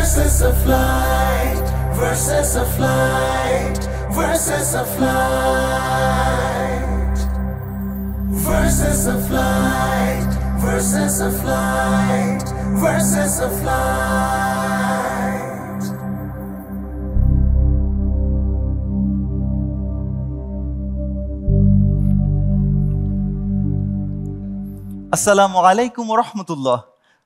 Verses of light, verses of light, verses of light, verses of light, verses of light, verses of light. আসসালামু আলাইকুম ওয়া রাহমাতুল্লাহ।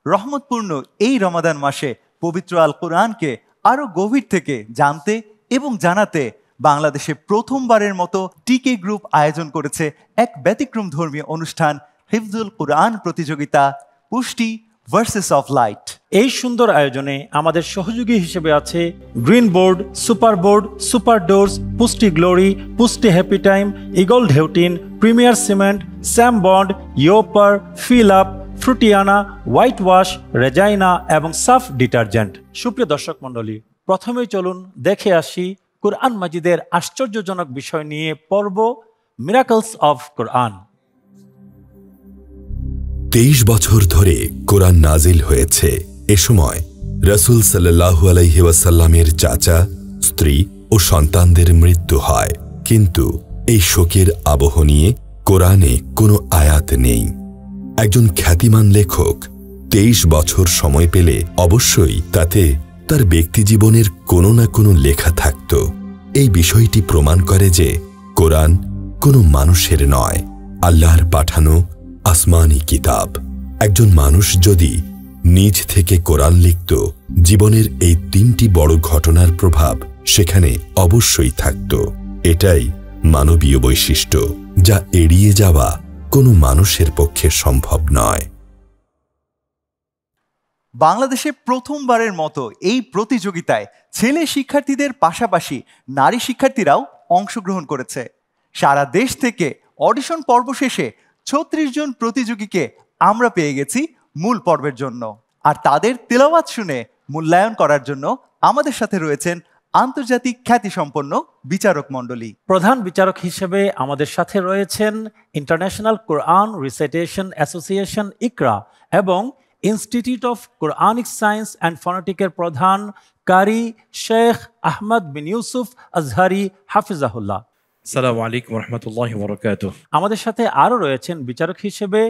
রহমতপূর্ণ এই রমাদান মাসে পবিত্র আল কোরআনকে আরো গভীর থেকে জানতে এবং জানাতে বাংলাদেশে প্রথমবারের মতো টিকে গ্রুপ আয়োজন করেছে এক ব্যতিক্রম ধর্মীয় অনুষ্ঠান, হিফজুল কোরআন প্রতিযোগিতা, পুষ্টি ভার্সেস অফ লাইট। এই সুন্দর আয়োজনে আমাদের সহযোগী হিসেবে আছে green board, super board, super doors, পুষ্টি গ্লোরি, পুষ্টি হ্যাপি টাইম, ইগল ঢেউটিন, প্রিমিয়ার সিমেন্ট, স্যাম বন্ড, ইয়োপার, ফিল আপ, ফ্রুটিয়ানা, হোয়াইট ওয়াশ, রেজাইনা এবং সাফ ডিটারজেন্ট। সুপ্রিয় দর্শক মণ্ডলী, প্রথমেই চলুন দেখে আসি কোরআন মাজিদের আশ্চর্যজনক বিষয় নিয়ে পর্ব মিরাকলস অফ কোরআন। 23 বছর ধরে কোরআন নাজিল হয়েছে। এ সময় রাসূল সাল্লাল্লাহু আলাইহি ওয়াসাল্লামের চাচা, স্ত্রী ও সন্তানদের মৃত্যু হয়, কিন্তু এই শোকের আবহ নিয়ে কোরআনে কোনো আয়াত নেই। একজন খ্যাতিমান লেখক 23 বছর সময় পেলে অবশ্যই তাতে তার ব্যক্তিজীবনের কোনো না কোনো লেখা থাকত। এই বিষয়টি প্রমাণ করে যে কোরআন কোনো মানুষের নয়, আল্লাহর পাঠানো আসমানি কিতাব। একজন মানুষ যদি নিজ থেকে কোরআন লিখত, জীবনের এই 3টি বড় ঘটনার প্রভাব সেখানে অবশ্যই থাকত। এটাই মানবীয় বৈশিষ্ট্য, যা এড়িয়ে যাওয়া কোনো মানুষের পক্ষে সম্ভব নয়। বাংলাদেশে প্রথমবারের মতো এই প্রতিযোগিতায় ছেলে শিক্ষার্থীদের পাশাপাশি নারী শিক্ষার্থীরাও অংশগ্রহণ করেছে। সারা দেশ থেকে অডিশন পর্ব শেষে 36 জন প্রতিযোগীকে আমরা পেয়ে গেছি মূল পর্বের জন্য, আর তাদের তেলাওয়াত শুনে মূল্যায়ন করার জন্য আমাদের সাথে রয়েছেন আন্তর্জাতিক খ্যাতিসম্পন্ন বিচারক মণ্ডলী। প্রধান বিচারক হিসেবে আমাদের সাথে রয়েছেন ইন্টারন্যাশনাল কোরআন রিসাইটেশন অ্যাসোসিয়েশন ইকরা এবং institute of Quranic science and ফনেটিকের প্রধান কারি শেখ আহমদ বিন ইউসুফ আজহারি হাফিজাহুল্লাহ। আসসালামু আলাইকুম ওয়া রাহমাতুল্লাহি ওয়া বারাকাতুহু। আমাদের সাথে আরও রয়েছেন বিচারক হিসেবে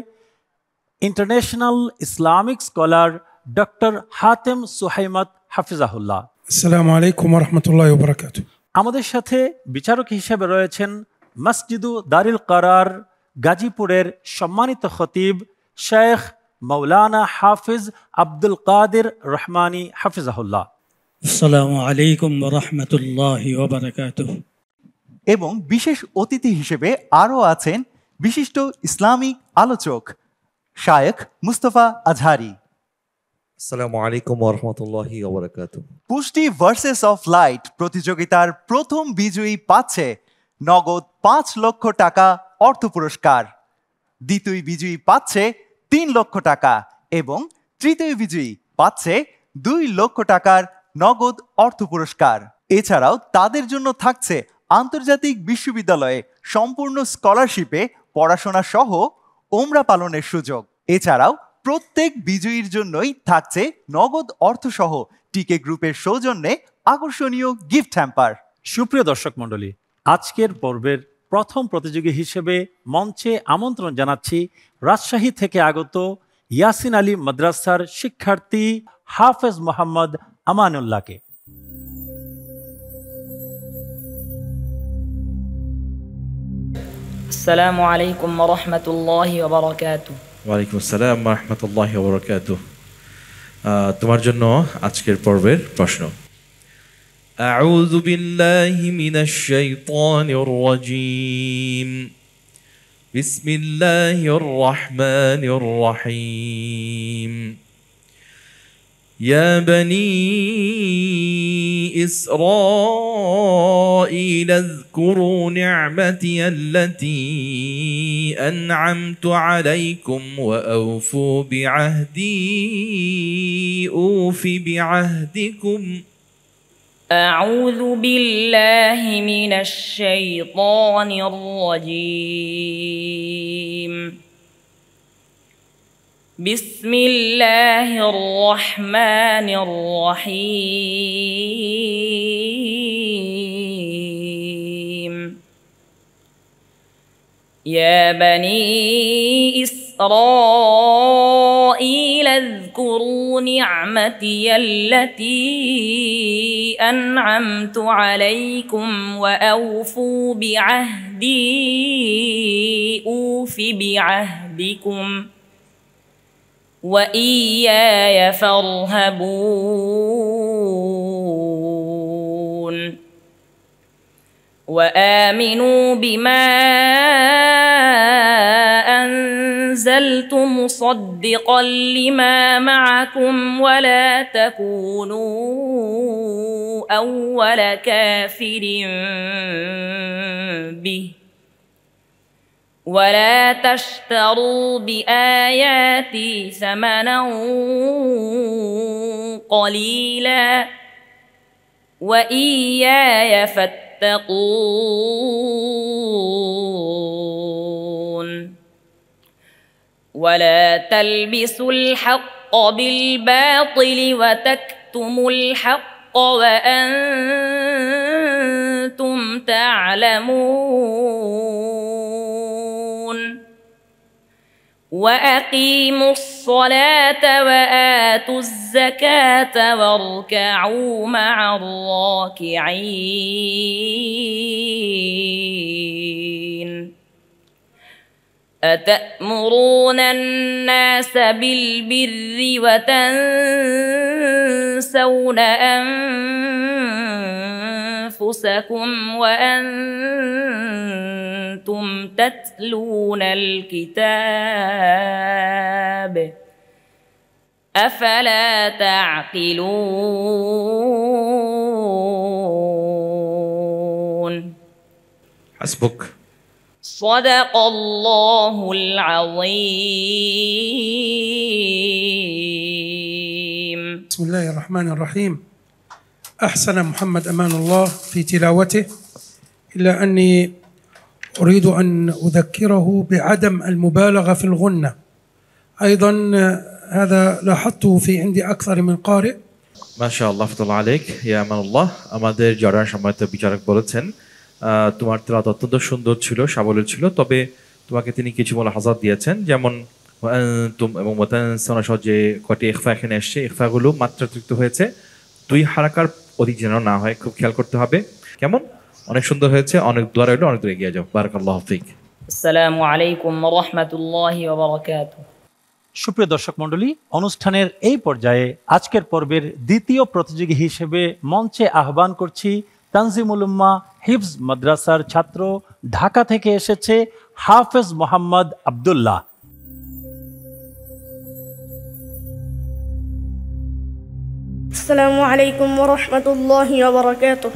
international Islamic scholar doctor Hatem সুহাইমত হাফিজাহুল্লাহ। আসসালামু আলাইকুম ওয়া রাহমাতুল্লাহি ওয়া বারাকাতুহু। আমাদের সাথে বিচারক হিসেবে রয়েছেন মসজিদু দারিল কারার গাজীপুরের সম্মানিত খতিব শেখ মৌলানা হাফিজ আব্দুল কাদের রহমানি হাফিজাহুল্লাহ। আসসালামু আলাইকুম ওয়া রাহমাতুল্লাহি ওয়া বারাকাতুহু। এবং বিশেষ অতিথি হিসেবে আরও আছেন বিশিষ্ট ইসলামিক আলোচক শায়েখ মুস্তফা আজহারি। আসসালামু আলাইকুম ওয়া রাহমাতুল্লাহি ওয়া বারাকাতুহু। পুষ্টি ভার্সেস অফ লাইট প্রতিযোগিতার প্রথম বিজয়ী পাচ্ছে নগদ 5 লক্ষ টাকা অর্থ পুরস্কার, দ্বিতীয় বিজয়ী পাচ্ছে 3 লক্ষ টাকা এবং তৃতীয় বিজয়ী পাচ্ছে 2 লক্ষ টাকার নগদ অর্থ পুরস্কার। এছাড়াও তাদের জন্য থাকছে আন্তর্জাতিক বিশ্ববিদ্যালয়ে সম্পূর্ণ স্কলারশিপে পড়াশোনা সহ ওমরা পালনের সুযোগ। এছাড়াও প্রত্যেক বিজয়ীর জন্যই থাকছে নগদ অর্থসহ টিকে গ্রুপের সৌজন্যে আকর্ষণীয় গিফট হ্যাম্পার। সুপ্রিয় দর্শক মণ্ডলী, আজকের পর্বের প্রথম প্রতিযোগী হিসেবে মঞ্চে আমন্ত্রণ জানাচ্ছি রাজশাহী থেকে আগত ইয়াসিন আলী মাদ্রাসার শিক্ষার্থী হাফেজ মোহাম্মদ আমানুল্লাহকে। আসসালামু আলাইকুম ওয়া রাহমাতুল্লাহি ওয়া বারাকাতুহু। ওয়ালাইকুম আসসালাম ওয়া রাহমাতুল্লাহি ওয়া বারাকাতুহু। তোমার জন্য আজকের পর্বের প্রশ্ন। আউযু বিল্লাহি মিনাশ শাইতানির রাজীম। বিসমিল্লাহির রাহমানির রাহিম। يا بني إسرائيل اذكروا نعمتي التي أنعمت عليكم وأوفوا بعهدي أوف بعهدكم. أعوذ بالله من الشيطان الرجيم. بسم الله الرحمن الرحيم يا بني إسرائيل اذكروا نعمتي التي أنعمت عليكم وأوفوا بعهدي أوف بعهدكم وإياي فارهبون وآمنوا بما أنزلت مصدقا لما معكم ولا تكونوا أول كافر به ولا تشتروا بآياتي ثمنا قليلا وإياي فاتقون ولا تلبسوا الحق بالباطل وتكتموا الحق وأنتم تعلمون وأقيموا الصلاة وآتوا الزكاة واركعوا مع الراكعين أتأمرون الناس بالبر وتنسون أنفسكم وأنتم تتلون الكتاب أفلا تعقلون حسبك. صدق الله العظيم. بسم الله الرحمن الرحيم. أحسن محمد أمان الله في تلاوته، إلا أني أريد أن أذكره بعدم المبالغة في الغنة. أيضا هذا لاحظته في عندي أكثر من قارئ। মাশাআল্লাহ ফাতাল্লাহ আলাইক ইয়া আমানুল্লাহ। আমাদের জর্ডান সম্মানিত বিচারক বলেছেন তোমার তেলাওয়াত অত্যন্ত সুন্দর ছিল, সাবলীল ছিল, তবে তোমাকে তিনি কিছু মুলাহাজাত দিয়েছেন, যেমন এবং ওয়াতানসাউনা সহ যে কটি ইখফা এখানে এসছে, ইখফাগুলো মাত্রাতিরিক্ত হয়েছে, দুই হারাকার অধিক যেন না হয়, খুব খেয়াল করতে হবে। কেমন অনেক সুন্দর হয়েছে, অনেক দোয়া রইল, অনেক দূর এগিয়ে যাও। বারাকাল্লাহু ফিক। আসসালামু আলাইকুম ওয়া রাহমাতুল্লাহি ওয়া বারাকাতুহু। সুপ্রিয় দর্শক মণ্ডলী, অনুষ্ঠানের এই পর্যায়ে আজকের পর্বের দ্বিতীয় প্রতিযোগী হিসেবে মঞ্চে আহ্বান করছি তানজিমুল উম্মাহ হিফজ মাদ্রাসার ছাত্র, ঢাকা থেকে এসেছে হাফেজ মোহাম্মদ আব্দুল্লাহ। السلام عليكم ورحمة الله وبركاته.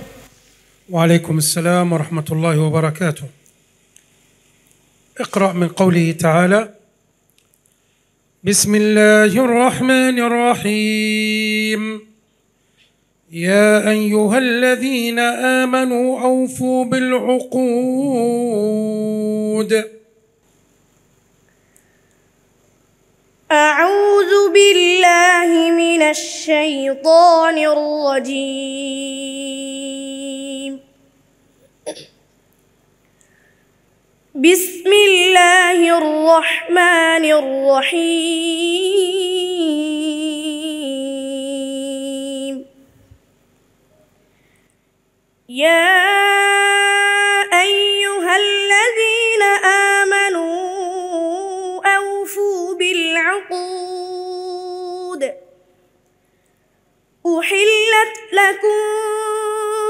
وعليكم السلام ورحمة الله وبركاته. اقرأ من قوله تعالى: بسم الله الرحمن الرحيم. يا أيها الذين آمنوا أوفوا بالعقود. أعوذ بالله من الشيطان الرجيم. بسم الله الرحمن الرحيم. يا أيها الذين آمنوا أوفوا بالعقود. أحلت لكم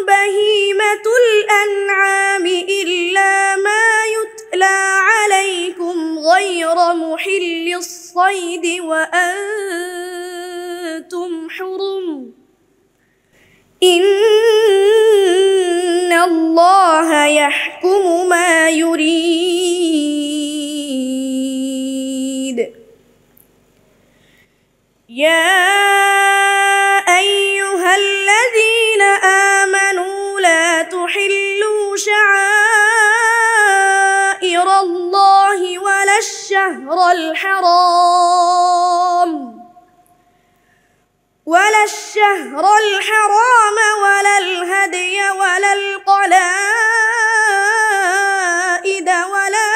بهيمة الأنعام إلا ما يتلى عليكم غير محل الصيد وأنتم حرم. إن الله يحكم ما يريد. يا أيها الذين آمنوا لا تحلوا شعائر الله ولا الشهر الحرام ولا الشهر الحرام ولا الهدي ولا القلائد ولا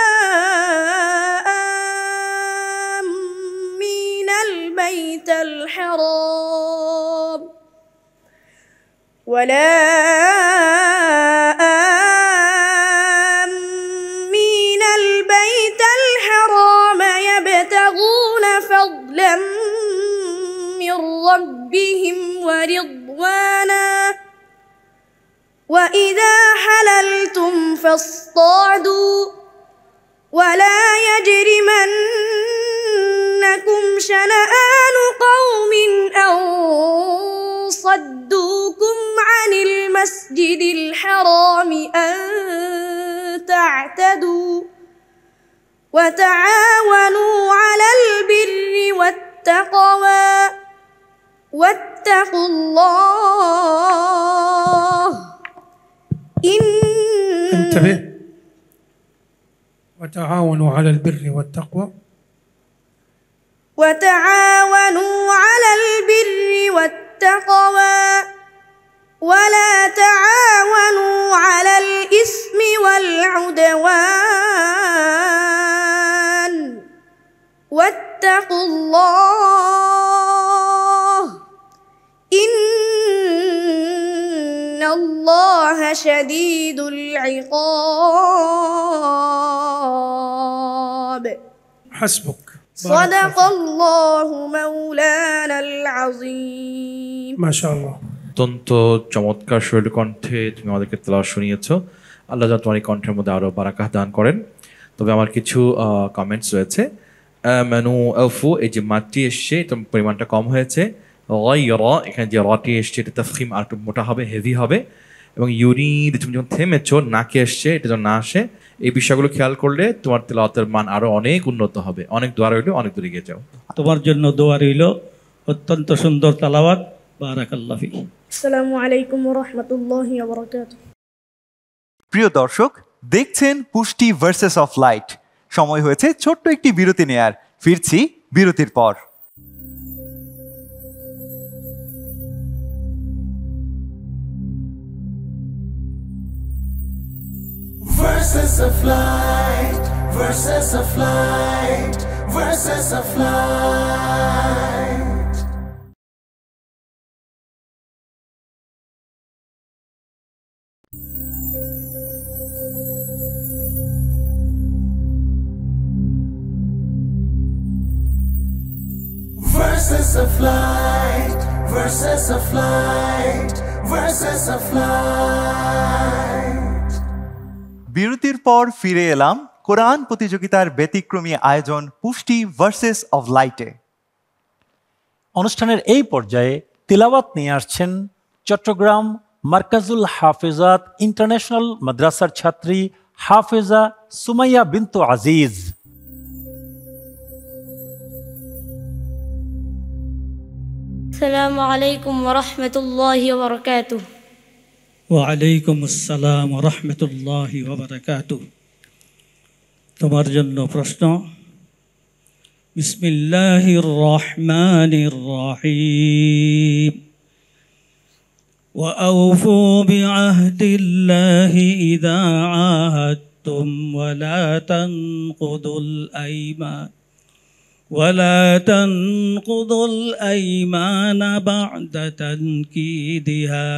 آمين البيت الحرام ولا آمين البيت الحرام يبتغون فضلا من ربهم ورضوانا وإذا حللتم فاصطادوا ولا يجرمنكم شنآن قوم أن صدوكم عن المسجد الحرام أن تعتدوا وتعاونوا على البر والتقوى واتقوا الله انتبه. وتعاونوا على البر والتقوى وتعاونوا على البر والتقوى ولا تعاونوا على الإثم والعدوان واتقوا الله إن الله شديد العقاب. حسبك. صدق الله مولانا العظيم. ما شاء الله. অত্যন্ত চমৎকার শৈল কণ্ঠে তুমি আমাদেরকে তেলাওয়াত শুনিয়েছো। আল্লাহ যেন তোমার এই কণ্ঠের মধ্যে আরো বারাকাহ দান করেন। তবে আমার কিছু কমেন্টস রয়েছে। আমানু আফু, এই যে মাটি এসছে এটা পরিমাণটা কম হয়েছে। গায়রা, এখানে যে রটি এসছে এটা তাফখিম আর একটু মোটা হবে, হেভি হবে। এবং ইউরিদ, তুমি যখন থেমেছো নাকে এসছে, এটা যেন না আসে। এই বিষয়গুলো খেয়াল করলে তোমার তেলাওয়াতের মান আরো অনেক উন্নত হবে। অনেক দোয়া রইল, অনেক দূরে গিয়ে যাও। তোমার জন্য দোয়া রইল, অত্যন্ত সুন্দর তেলাওয়াত, বারাকাল্লাহ ফিক। আসসালামু আলাইকুম ওয়া রাহমাতুল্লাহি ওয়া বারাকাতুহু। প্রিয় দর্শক, দেখছেন পুষ্টি ভার্সেস অফ লাইট। সময় হয়েছে ছোট্ট একটি বিরতি নেয়ার। ফিরছি বিরতির পর। Verses of light, verses of light, verses of light. Verses of light, verses of light, verses of light. বিরতির পর ফিরে এলাম কোরআন প্রতিযোগিতার ব্যতিক্রমী আয়োজন পুষ্টি ভার্সেস অফ লাইটে। অনুষ্ঠানের এই পর্যায়ে তিলাওয়াত নিয়ে আসছেন চট্টগ্রাম মার্কাজুল হাফেজাত ইন্টারন্যাশনাল মাদ্রাসার ছাত্রী হাফেজা সুমাইয়া বিনতু আজিজ। السلام عليكم ورحمة الله وبركاته. ওয়ালাইকুম আসসালাম ওয়া রাহমাতুল্লাহি ওয়া বারাকাতুহু। তোমার জন্য প্রশ্ন। বিসমিল্লাহির রহমানির রহিম। ওয়া আউফু বিআহদিল্লাহি ইযা আহাদতুম ওয়া লা তানকুদুল আইমান ولا تنقضوا الأيمان بعد تنكيدها.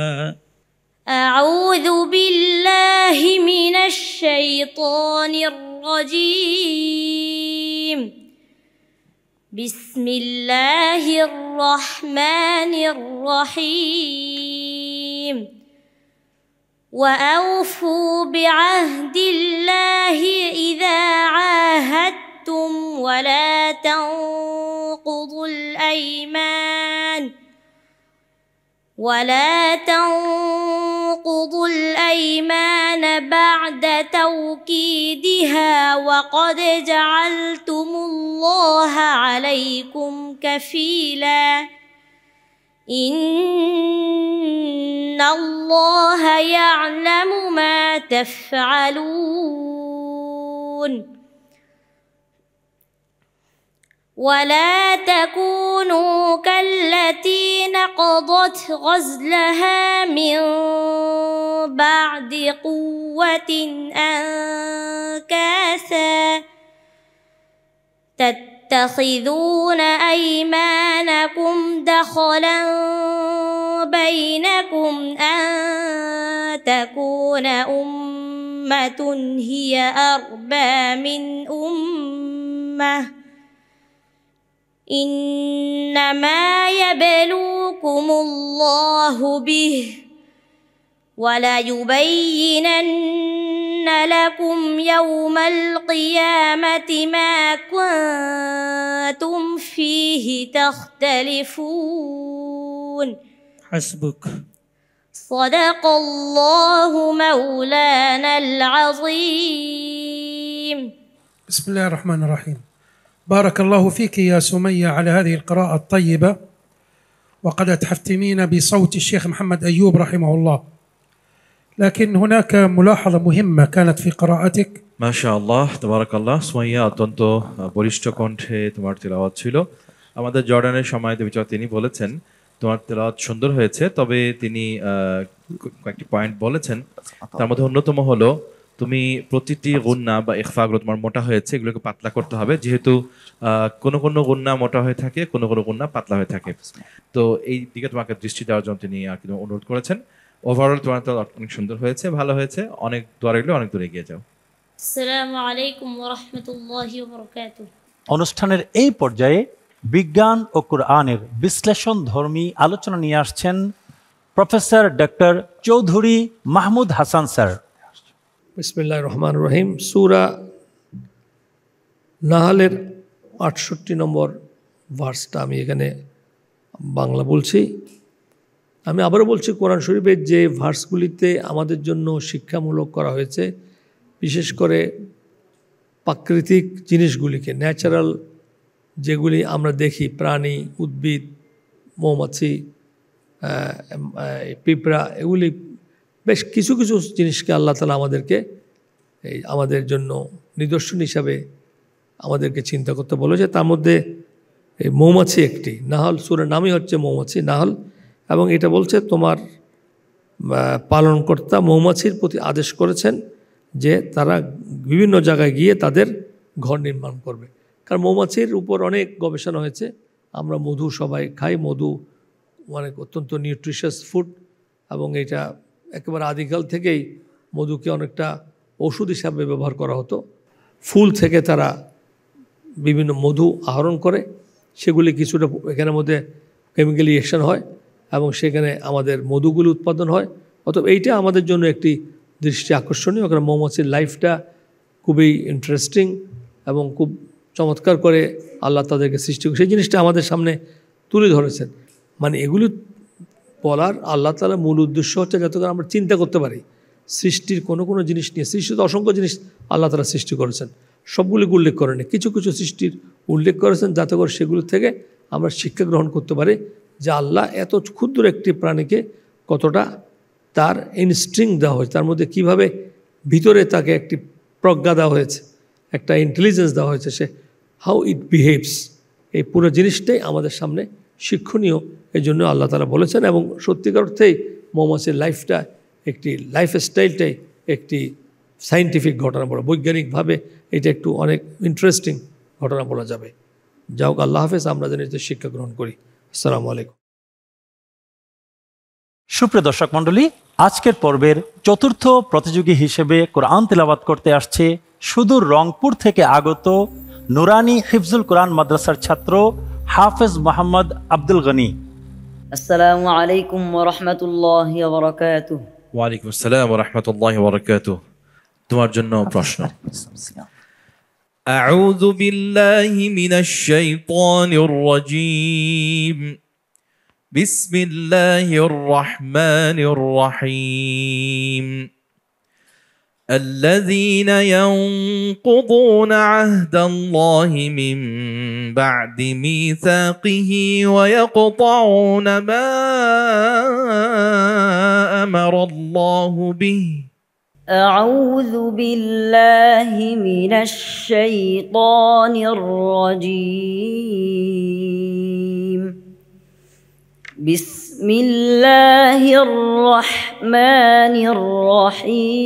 أعوذ بالله من الشيطان الرجيم. بسم الله الرحمن الرحيم. وأوفوا بعهد الله إذا عاهدتم ولا تنقضوا الأيمان بعد توكيدها وقد جعلتم الله عليكم كفيلا إن الله يعلم ما تفعلون. ولا تكونوا كالتي نقضت غزلها من بعد قوة أنكاثا تتخذون أيمانكم دخلا بينكم أن تكون أمة هي أربى من أمة إنما يبلوكم الله به وليبينن لكم يوم القيامة ما كنتم فيه تختلفون حسبك صدق الله مولانا العظيم. بسم الله الرحمن الرحيم. بارك الله فيك يا سمية على هذه القراءة الطيبة، وقد أتحفتمين بصوت الشيخ محمد أيوب رحمه الله، لكن هناك ملاحظة مهمة كانت في قراءتك. মাশাআল্লাহ তাবারাকাল্লাহ। সুমাইয়া অত্যন্ত বলিষ্ঠ কণ্ঠে তোমার তেলাওয়াত ছিল। আমাদের জর্ডানের সম্মানিত বিচারক তিনি বলেছেন তোমার তেলাওয়াত সুন্দর হয়েছে, তবে তিনি কয়েকটি পয়েন্ট বলেছেন। তার মধ্যে অন্যতম হলো তুমি প্রতিটি গুন্না বা ইখফাগুলো তোমার মোটা হয়েছে, এগুলোকে পাতলা করতে হবে, যেহেতু কোনো কোনো গুন্না মোটা হয়ে থাকে, কোনো কোনো গুন্না পাতলা হয়ে থাকে। তো এই দিকে তোমাকে দৃষ্টি দেওয়ার জন্য তিনি অনুরোধ করেছেন। ওভারঅল তোমার তো অনেক সুন্দর হয়েছে, ভালো হয়েছে, অনেক দোয়া রইল, অনেক দূরে এগিয়ে যাও। আসসালামু আলাইকুম ওয়া রাহমাতুল্লাহি ওয়া বারাকাতুহু। অনুষ্ঠানের এই পর্যায়ে বিজ্ঞান ও কোরআনের বিশ্লেষণ ধর্মী আলোচনা নিয়ে আসছেন প্রফেসর ডক্টর চৌধুরী মাহমুদ হাসান স্যার। বিসমিল্লাহির রহমানির রহিম। সূরা নাহলের ৬৮ নম্বর ভার্সটা আমি এখানে বাংলা বলছি। আমি আবারও বলছি, কোরআন শরীফের যে ভার্সগুলিতে আমাদের জন্য শিক্ষামূলক করা হয়েছে, বিশেষ করে প্রাকৃতিক জিনিসগুলিকে, ন্যাচারাল যেগুলি আমরা দেখি, প্রাণী, উদ্ভিদ, মৌমাছি, পিঁপড়া, এগুলি বেশ কিছু কিছু জিনিসকে আল্লাহ তাআলা আমাদেরকে আমাদের জন্য নিদর্শন হিসাবে আমাদেরকে চিন্তা করতে বলেছে। তার মধ্যে এই মৌমাছি একটি। নাহল সূরার নামই হচ্ছে মৌমাছি, নাহল, এবং এটা বলছে তোমার পালনকর্তা মৌমাছির প্রতি আদেশ করেছেন যে তারা বিভিন্ন জায়গায় গিয়ে তাদের ঘর নির্মাণ করবে। কারণ মৌমাছির উপর অনেক গবেষণা হয়েছে। আমরা মধু সবাই খাই, মধু অনেক অত্যন্ত নিউট্রিশিয়াস ফুড, এবং এটা একেবারে আদিকাল থেকেই মধুকে অনেকটা ওষুধ হিসাবে ব্যবহার করা হতো। ফুল থেকে তারা বিভিন্ন মধু আহরণ করে, সেগুলি কিছুটা এখানের মধ্যে কেমিক্যাল রিঅ্যাকশন হয় এবং সেখানে আমাদের মধুগুলি উৎপাদন হয়। অতএব এইটা আমাদের জন্য একটি দৃষ্টি আকর্ষণীয়, কারণ মৌমাছির লাইফটা খুবই ইন্টারেস্টিং এবং খুব চমৎকার করে আল্লাহ তাদেরকে সৃষ্টি করে সেই জিনিসটা আমাদের সামনে তুলে ধরেছেন। মানে এগুলি বলার আল্লাহ তাআলার মূল উদ্দেশ্য হচ্ছে যাতে করে আমরা চিন্তা করতে পারি সৃষ্টির কোনো কোনো জিনিস নিয়ে। সৃষ্টিতে অসংখ্য জিনিস আল্লাহ তাআলা সৃষ্টি করেছেন, সবগুলিকে উল্লেখ করেনি, কিছু কিছু সৃষ্টির উল্লেখ করেছেন যাতে করে সেগুলো থেকে আমরা শিক্ষা গ্রহণ করতে পারি যে আল্লাহ এত ক্ষুদ্র একটি প্রাণীকে কতটা তার ইনস্ট্রিংক্ট দেওয়া হয়েছে, তার মধ্যে কীভাবে ভিতরে তাকে একটি প্রজ্ঞা দেওয়া হয়েছে, একটা ইন্টেলিজেন্স দেওয়া হয়েছে, সে হাউ ইট বিহেভস। এই পুরো জিনিসটাই আমাদের সামনে শিক্ষণীয়, এই জন্য আল্লাহ তাআলা বলেছেন। এবং সত্যিকার অর্থেই মৌমাছির লাইফটা একটি লাইফস্টাইলটাই একটি সায়েন্টিফিক ঘটনা বলা, বৈজ্ঞানিকভাবে এটা একটু অনেক ইন্টারেস্টিং ঘটনা বলা যাবে। যাই হোক, আল্লাহ হাফেজ, আমরা যেন এতে শিক্ষা গ্রহণ করি। আসসালামু আলাইকুম। সুপ্রিয় দর্শক মণ্ডলী, আজকের পর্বের চতুর্থ প্রতিযোগী হিসেবে কোরআন তেলাওয়াত করতে আসছে সুদূর রংপুর থেকে আগত নুরানি হিফজুল কোরআন মাদ্রাসার ছাত্র হাফেজ মোহাম্মদ আব্দুল গনি। আসসালামু আলাইকুম ওয়া রাহমাতুল্লাহি ওয়া বারাকাতুহু। ওয়া আলাইকুম আসসালাম ওয়া রাহমাতুল্লাহি ওয়া বারাকাতুহু। তোমার জন্য প্রশ্ন। আউযু বিল্লাহি মিনাশ শাইতানির রাজীম। বিসমিল্লাহির রহমানির রহিম। الذين ينقضون عهد الله من بعد ميثاقه ويقطعون ما أمر الله به أعوذ بالله من الشيطان الرجيم بسم الله الرحمن الرحيم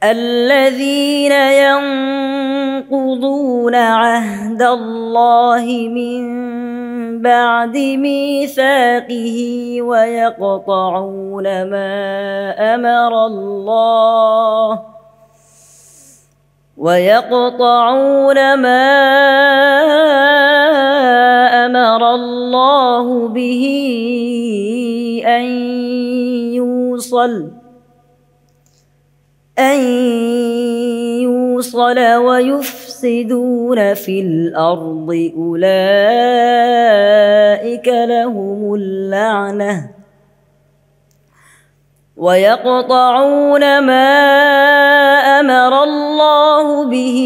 الذين ينقضون عهد الله من بعد ميثاقه ويقطعون ما أمر الله به أن يوصل ويفسدون في الأرض أولئك لهم اللعنة ويقطعون ما أمر الله به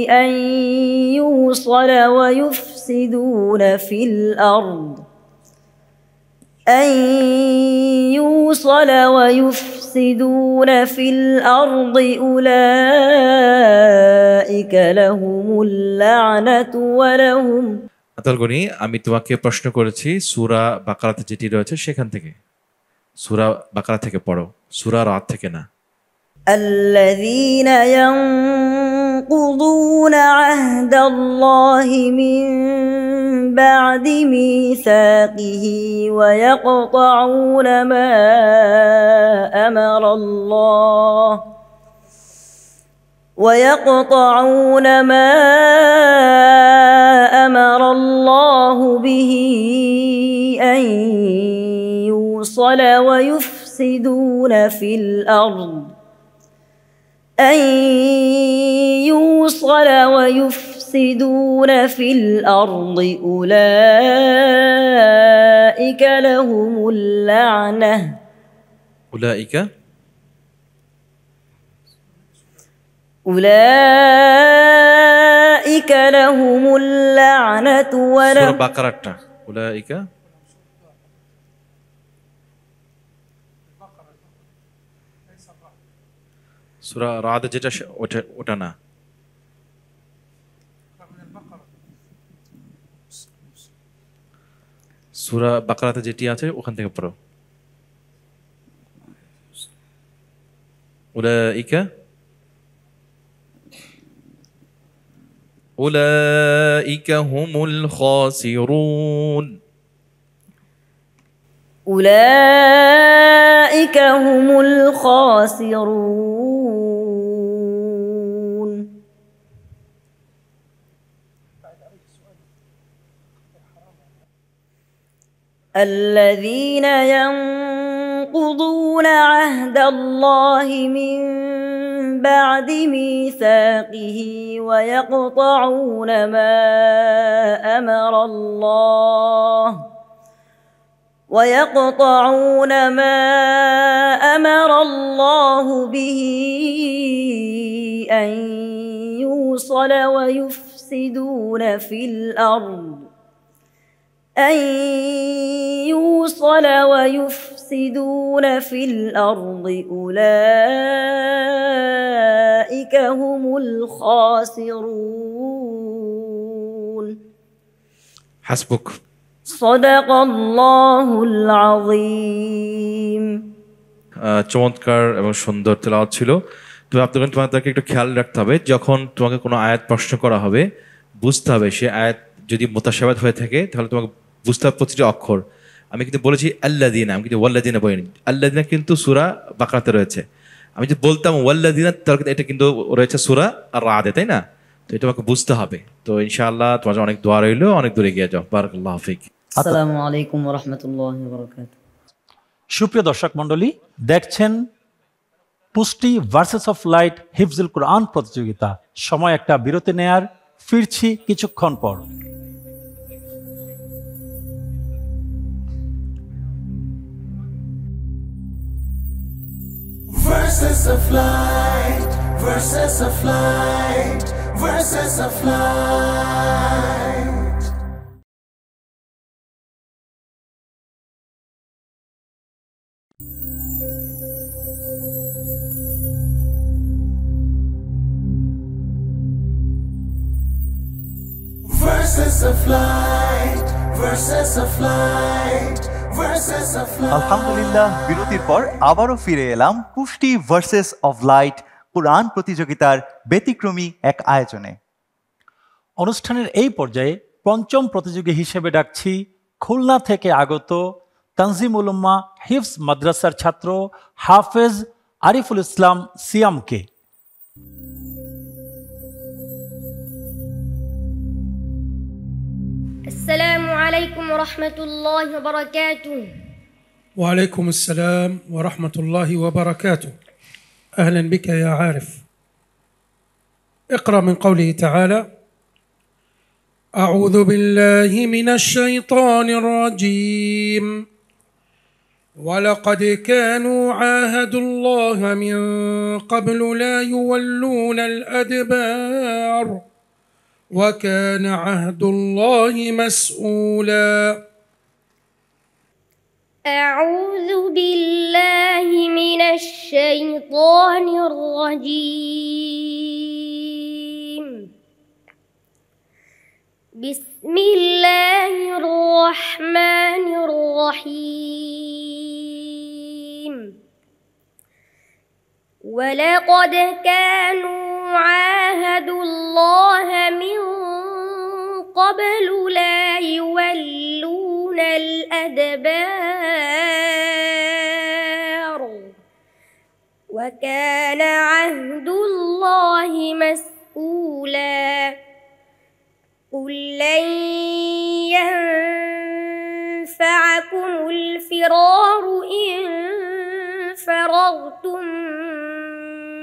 أن يوصل ويفسدون في الأرض أولئك لهم اللعنة ولهم আতাল গনি আমি তোমাকে প্রশ্ন করেছি সূরা বাকারাতে যেটি রয়েছে সেখান থেকে সূরা বাকারা থেকে পড়ো সূরা রাত থেকে না الذين ينقضون عهد الله من بعد ميثاقه ويقطعون ما أمر الله به أن يوصل ويفسدون في الأرض أولئك لهم اللعنة সূরা বাকারাটা উলাইকা সূরা রাদ যেটা ওটা না সূরা বাকারাতে যেটি আছে ওখান থেকে পড়ো أولئك هم الخاسرون الذين ينقضون عهد الله من بعد ميثاقه ويقطعون ما أمر الله به أن يوصل ويفسدون في الأرض أولئك هم الخاسرون حسبك صدق الله العظيم চমৎকার এবং সুন্দর তেলাওয়াত ছিল। তবে তোমাদেরকে একটু খেয়াল রাখতে হবে, যখন তোমাকে কোনো আয়াত প্রশ্ন করা হবে বুঝতে হবে সে আয়াত যদি মুতাশাবিহ হয়ে থাকে তাহলে তোমাকে বুঝতে হবে প্রতিটি অক্ষর। আমি কিন্তু বলেছি আল্লাযিনা, আমি কিন্তু ওয়াল্লাযিনা বলিনি। আল্লাযিনা কিন্তু সূরা বাকারাতে রয়েছে। আমি যদি বলতাম ওয়াল্লাযিনা তাহলে এটা কিন্তু রয়েছে সূরা আর-রা'দে, তাই না? তো এটা তোমাকে বুঝতে হবে। তো ইনশাআল্লাহ তোমার অনেক দোয়া রইলো, অনেক দূরে গিয়ে যাও। বারাকাল্লাহু ফিক। আসসালামু আলাইকুম ওয়া রাহমাতুল্লাহি ওয়া বারাকাতুহু। সুপ্রিয় দর্শক মণ্ডলী, দেখছেন পুষ্টি ভার্সেস অফ লাইট হিফজুল কোরআন প্রতিযোগিতা। সময় একটা বিরতি নেয়ার, ফিরছি কিছুক্ষণ পর। Verses of light, verses of light, verses of light. verses of light, verses of light, verses of light. আলহামদুলিল্লাহ, বিরতির পর আবারও ফিরে এলাম পুষ্টি ভার্সেস অফ লাইট কোরআন প্রতিযোগিতার ব্যতিক্রমী এক আয়োজনে। অনুষ্ঠানের এই পর্যায়ে পঞ্চম প্রতিযোগী হিসেবে ডাকছি খুলনা থেকে আগত তানজিমুল উম্মাহ হিফজ মাদ্রাসার ছাত্র হাফেজ আরিফুল ইসলাম সিয়ামকে। السلام عليكم ورحمة الله وبركاته. وعليكم السلام ورحمة الله وبركاته. أهلا بك يا عارف. اقرأ من قوله تعالى: أعوذ بالله من الشيطان الرجيم ولقد كانوا عاهدوا الله من قبل لا يولون الأدبار وكان عهد الله مسؤولا. أعوذ بالله من الشيطان الرجيم. بسم الله الرحمن الرحيم. ولقد كانوا عاهدوا الله من قبل لا يولون الأدبار وكان عهد الله مسؤولا. قل لن ينفعكم الفرار إن فررتم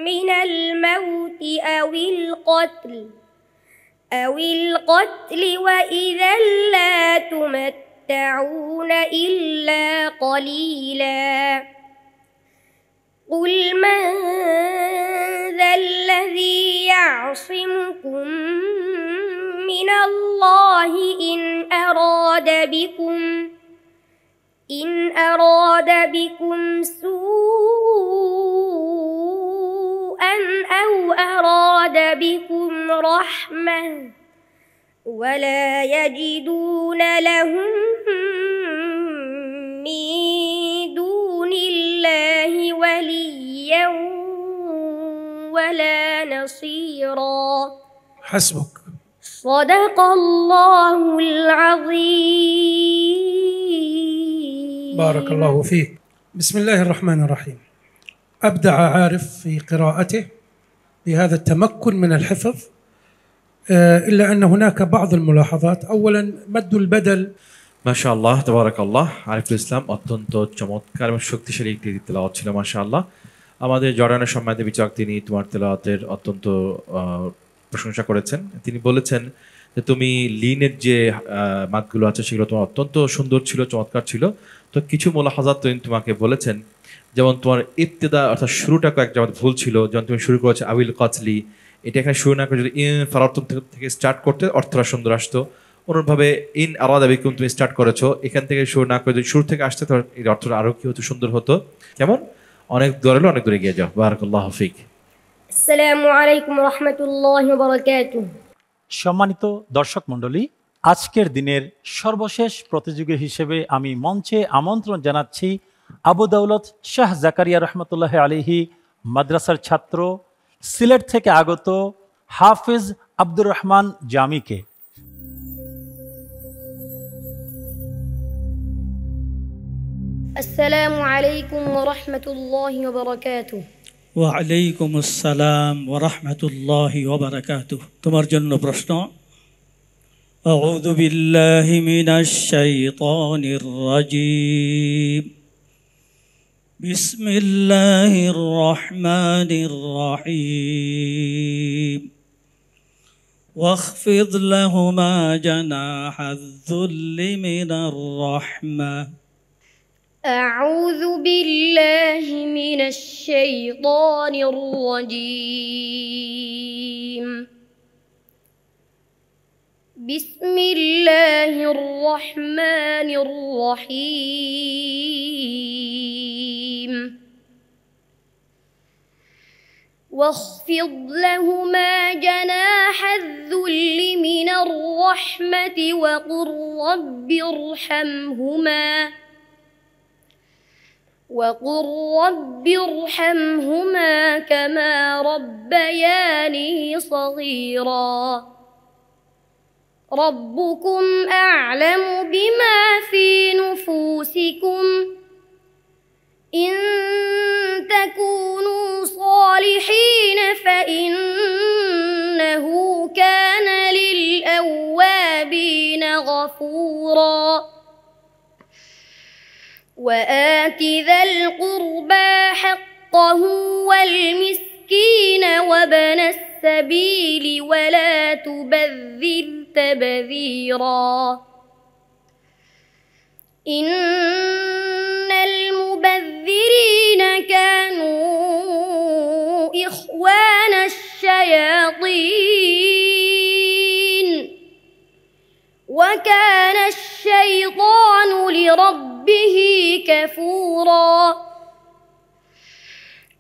من الموت أو القتل وإذا لا تمتعون إلا قليلا. قل من ذا الذي يعصمكم من الله إن أراد بكم سوءا أو أراد بكم رحمة ولا يجدون لهم من دون الله وليا ولا نصيرا. حسبك. صدق الله العظيم. بارك الله فيك. بسم الله الرحمن الرحيم. أبدع عارف في قراءته بهذا التمكن من الحفظ، إلا أن هناك بعض الملاحظات. أولا مد البدل. মাশাআল্লাহ তাবারাকাল্লাহ। আরিফুল ইসলাম অত্যন্ত চমৎকার এবং শক্তিশালী একটি তেলাওয়াত ছিল মাশাআল্লাহ। আমাদের জর্ডানের সম্মানিত বিচারক তিনি তোমার তেলাওয়াতের অত্যন্ত প্রশংসা করেছেন। তিনি বলেছেন যে তুমি লিনের যে মাদগুলো আছে সেগুলো তোমার অত্যন্ত সুন্দর ছিল, চমৎকার ছিল। তো কিছু মুলাহাজাত তিনি তোমাকে বলেছেন, যেমন তোমার ইবতিদা অর্থাৎ শুরুটা কয়েক জায়গায় ভুল ছিল। যেমন তুমি শুরু করেছো আউল কাতলি, এটা এখানে শুরু না করে যদি ইন ফারাতুম থেকে স্টার্ট করতে অর্থটা সুন্দর আসতো। অনুরূপভাবে ইন আরাদা বিকুম তুমি স্টার্ট করেছো, এখান থেকে শুরু না করে যদি শুরু থেকে আসতে তো এর অর্থটা আরও কি হতো, সুন্দর হতো। কেমন অনেক দূর হলো, অনেক দূরে গিয়ে যাও। বারাকাল্লাহু ফিক। আসসালামু আলাইকুম ওয়া রাহমাতুল্লাহি ওয়া বারাকাতুহু। সম্মানিত দর্শক মণ্ডলী, আজকের দিনের সর্বশেষ প্রতিযোগী হিসেবে আমি মঞ্চে আমন্ত্রণ জানাচ্ছি আবু দাউলত শাহ জাকারিয়া রহমতুল্লাহ আলাইহি মাদ্রাসার ছাত্র সিলেট থেকে আগত হাফেজ আব্দুর রহমান জামিকে। আসসালামু আলাইকুম ওয়া রাহমাতুল্লাহি ওয়া বারাকাতুহু। ওয়ালাইকুম আসসালাম ওয়া রাহমাতুল্লাহি ওয়া বারাকাতুহু। তোমার জন্য প্রশ্ন। আউযু বিল্লাহি মিনাশ শাইতানির রাজীম। বিসমিল্লাহির রহমানির রহিম। واخفض لهما جناح الذل من الرحمة. أعوذ بالله من الشيطان الرجيم. بسم الله الرحمن الرحيم. واخفض لهما جناح الذل من الرحمة وقل رب ارحمهما كما ربياني صغيرا ربكم أعلم بما في نفوسكم إن تكونوا صالحين فإنه كان للأوابين غفورا وآت ذا القربى حقه والمسكين وابن السبيل ولا تبذر تبذيرا إن المبذرين كانوا إخوان الشياطين وكان الشيطان لربه كفورا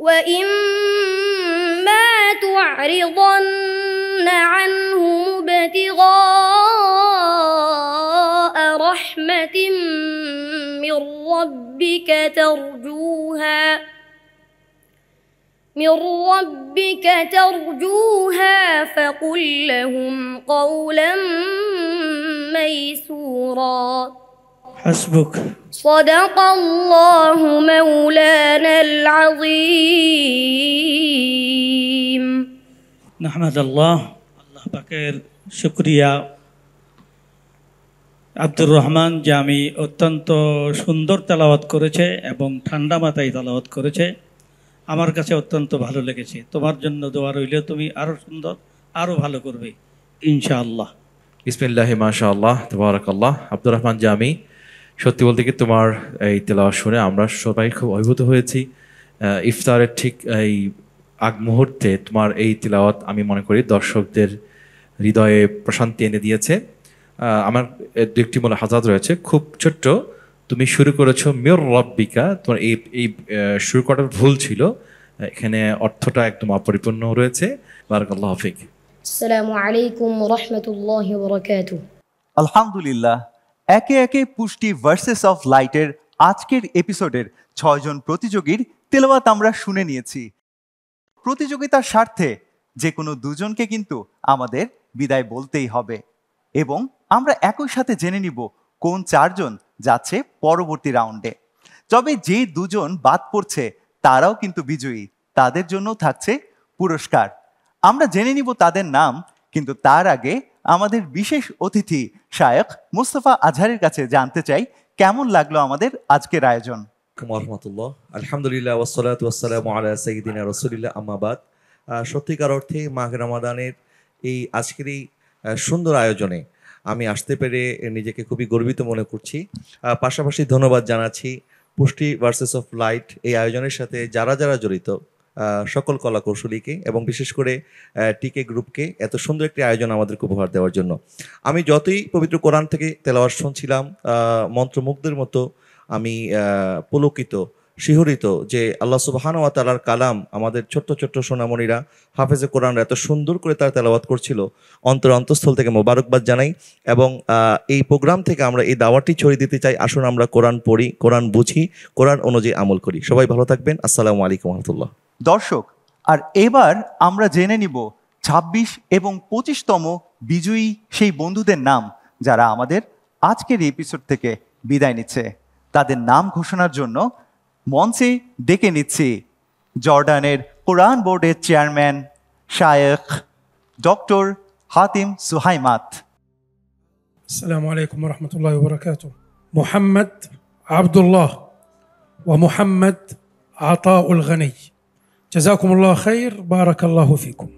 وإما تعرضن عنهم ابتغاء رحمة من ربك ترجوها فقل لهم قولا ميسورا حسبك صدق الله مولانا العظيم نحمد الله পাকের শুকরিয়া আব্দুর রহমান জামি অত্যন্ত সুন্দর তেলাওয়াত করেছে এবং ঠান্ডা মাথায় তেলাওয়াত করেছে আমার কাছে অত্যন্ত ভালো লেগেছে তোমার জন্য দোয়া রইল তুমি আরো সুন্দর আরো ভালো করবে ইনশাআল্লাহ বিসমিল্লাহি মাশাআল্লাহ তাবারাকাল্লাহ আব্দুর রহমান জামি সত্যি বলতে কি তোমার এই তেলাওয়াত শুনে আমরা সবাই খুব অভিভূত হয়েছি ইফতারের ঠিক এই আগ মুহূর্তে তোমার এই তেলাওয়াত আমি মনে করি দর্শকদের হৃদয়ে প্রশান্তি এনে দিয়েছে আমার একটি হাজাত রয়েছে খুব ছোট্ট তুমি শুরু করেছো মির রব্বিকা তোমার এই শুরু করার ভুল ছিল এখানে অর্থটা একদম অপরিপূর্ণ রয়েছে বারাকাল্লাহু ফিক আসসালামু আলাইকুম ওয়া রাহমাতুল্লাহি ওয়া বারাকাতুহু আলহামদুলিল্লাহ একে একে পুষ্টি ভার্সেস অফ লাইটের আজকের এপিসোডের 6 জন প্রতিযোগীর তেলাওয়াত আমরা শুনে নিয়েছি প্রতিযোগিতার স্বার্থে যে কোনো দুজনকে কিন্তু আমাদের বিদায় বলতেই হবে এবং আমরা একই সাথে জেনে নিব কোন 4 জন যাচ্ছে পরবর্তী রাউন্ডে তবে যে দুজন বাদ পড়ছে তারাও কিন্তু বিজয়ী তাদের জন্য থাকছে পুরস্কার আমরা জেনে নিব তাদের নাম কিন্তু তার আগে আমাদের বিশেষ অতিথি শায়খ মুস্তাফা আজহারের কাছে জানতে চাই কেমন লাগলো আমাদের আজকের আয়োজন রাহমাতুল্লাহ আলহামদুলিল্লাহ ওয়াসসালাতু ওয়াসসালামু আলা সাইয়্যিদিনা রাসূলিল্লাহ আম্মা বাদ সত্যিকার অর্থে মাহে রমাদানের এই আজকের এই সুন্দর আয়োজনে আমি আসতে পেরে নিজেকে খুবই গর্বিত মনে করছি পাশাপাশি ধন্যবাদ জানাচ্ছি পুষ্টি ভার্সেস অফ লাইট এই আয়োজনের সাথে যারা যারা জড়িত সকল কলা কৌশলীকে এবং বিশেষ করে টিকে গ্রুপকে এত সুন্দর একটি আয়োজন আমাদেরকে উপহার দেওয়ার জন্য আমি যতই পবিত্র কোরআন থেকে তেলাওয়াত শুনছিলাম মন্ত্রমুগ্ধের মতো আমি পুলকিত শিহরিত যে আল্লাহ সুবহানাহু ওয়া তাআলার কালাম আমাদের ছোট্ট ছোট্ট সোনামণিরা হাফেজে কোরআন এত সুন্দর করে তার তেলাওয়াত করছিল অন্তঃস্থল থেকে মোবারকবাদ জানাই এবং এই প্রোগ্রাম থেকে আমরা এই দাওয়াতটি ছড়িয়ে দিতে চাই আসুন আমরা কোরআন পড়ি কোরআন বুঝি কোরআন অনুযায়ী আমল করি সবাই ভালো থাকবেন আসসালামু আলাইকুম ওয়া রাহমাতুল্লাহ দর্শক আর এবার আমরা জেনে নিব 26 এবং 25তম বিজয়ী সেই বন্ধুদের নাম যারা আমাদের আজকের এপিসোড থেকে বিদায় নিচ্ছে তাদের নাম ঘোষণার জন্য মঞ্চে ডেকে নিচ্ছি জর্ডানের কোরআন বোর্ডের চেয়ারম্যান শায়েখ ডক্টর হাতিম সুহাইমাত السلام عليكم ورحمة الله وبركاته محمد عبد الله ومحمد عطاء الغني جزاكم الله خير بارك الله فيكم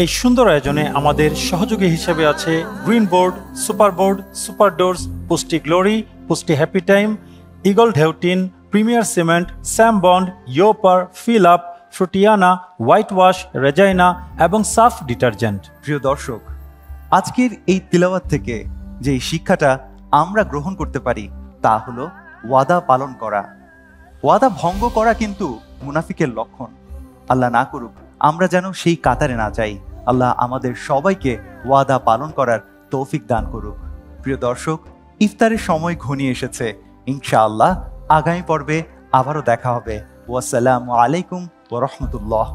এই সুন্দর আয়োজনে আমাদের সহযোগী হিসেবে আছে গ্রিন বোর্ড, সুপার ডোরস, পুষ্টি গ্লোরি, পুষ্টি হ্যাপি টাইম, ইগল ঢেউটিন, প্রিমিয়ার সিমেন্ট, স্যাম বন্ড, ইয়োপার, ফিল আপ, ফ্রুটিয়ানা, হোয়াইট ওয়াশ, রেজাইনা এবং সাফ ডিটারজেন্ট। প্রিয় দর্শক আজকের এই তিলাওয়াত থেকে যে শিক্ষাটা আমরা গ্রহণ করতে পারি তা হলো ওয়াদা পালন করা। ওয়াদা ভঙ্গ করা কিন্তু মুনাফিকের লক্ষণ। আল্লাহ না করুক আমরা যেন সেই কাতারে না যাই। আল্লাহ আমাদের সবাইকে ওয়াদা পালন করার তৌফিক দান করুক। প্রিয় দর্শক, ইফতারের সময় ঘনিয়ে এসেছে। ইনশাআল্লাহ আগামী পর্বে আবারও দেখা হবে। ওয়াসসালামু আলাইকুম ওয়া রাহমাতুল্লাহ।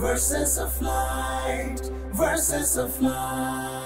Verses of light, verses of light.